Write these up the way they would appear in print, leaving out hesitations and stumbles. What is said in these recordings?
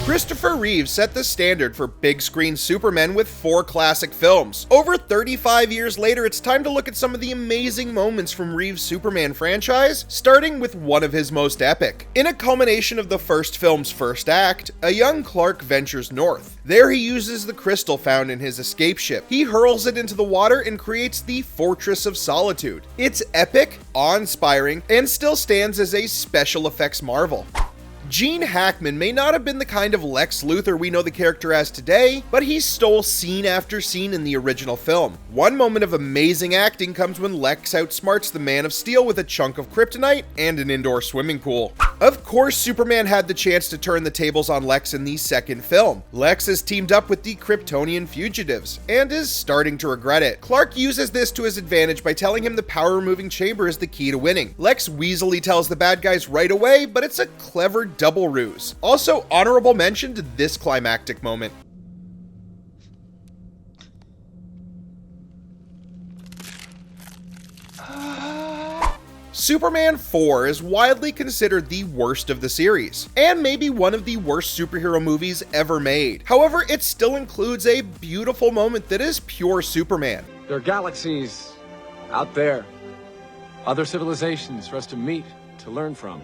Christopher Reeves set the standard for big screen Superman with 4 classic films. Over 35 years later, it's time to look at some of the amazing moments from Reeves' Superman franchise, starting with one of his most epic. In a culmination of the first film's first act, a young Clark ventures north. There he uses the crystal found in his escape ship. He hurls it into the water and creates the Fortress of Solitude. It's epic, awe-inspiring, and still stands as a special effects marvel. Gene Hackman may not have been the kind of Lex Luthor we know the character as today, but he stole scene after scene in the original film. One moment of amazing acting comes when Lex outsmarts the Man of Steel with a chunk of kryptonite and an indoor swimming pool. Of course, Superman had the chance to turn the tables on Lex in the second film. Lex has teamed up with the Kryptonian fugitives, and is starting to regret it. Clark uses this to his advantage by telling him the power-removing chamber is the key to winning. Lex weaselly tells the bad guys right away, but it's a clever double ruse. Also, honorable mention to this climactic moment. Superman 4 is widely considered the worst of the series, and maybe one of the worst superhero movies ever made. However, it still includes a beautiful moment that is pure Superman. There are galaxies out there, other civilizations for us to meet, to learn from.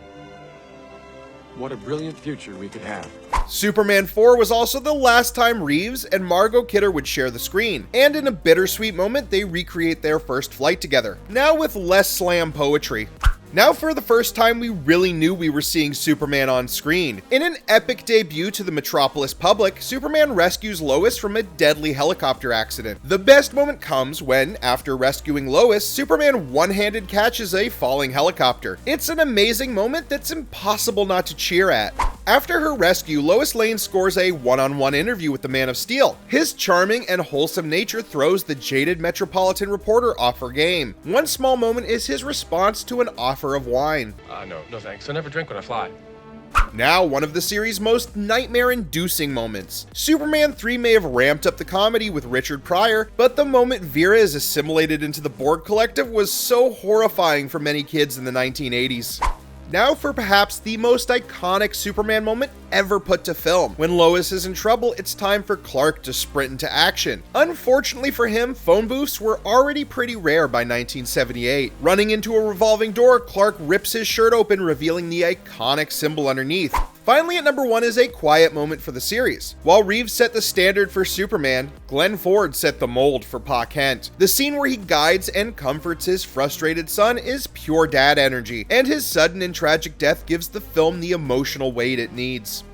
What a brilliant future we could have. Superman 4 was also the last time Reeves and Margot Kidder would share the screen, and in a bittersweet moment, they recreate their first flight together, now with less slam poetry. Now for the first time, we really knew we were seeing Superman on screen. In an epic debut to the Metropolis public, Superman rescues Lois from a deadly helicopter accident. The best moment comes when, after rescuing Lois, Superman one-handed catches a falling helicopter. It's an amazing moment that's impossible not to cheer at. After her rescue, Lois Lane scores a one-on-one interview with the Man of Steel. His charming and wholesome nature throws the jaded Metropolitan reporter off her game. One small moment is his response to an offer of wine. No thanks. I never drink when I fly. Now, one of the series' most nightmare-inducing moments. Superman 3 may have ramped up the comedy with Richard Pryor, but the moment Vera is assimilated into the Borg Collective was so horrifying for many kids in the 1980s. Now for perhaps the most iconic Superman moment ever put to film. When Lois is in trouble, it's time for Clark to sprint into action. Unfortunately for him, phone booths were already pretty rare by 1978. Running into a revolving door, Clark rips his shirt open, revealing the iconic symbol underneath. Finally, at number 1 is a quiet moment for the series. While Reeves set the standard for Superman, Glenn Ford set the mold for Pa Kent. The scene where he guides and comforts his frustrated son is pure dad energy, and his sudden and tragic death gives the film the emotional weight it needs.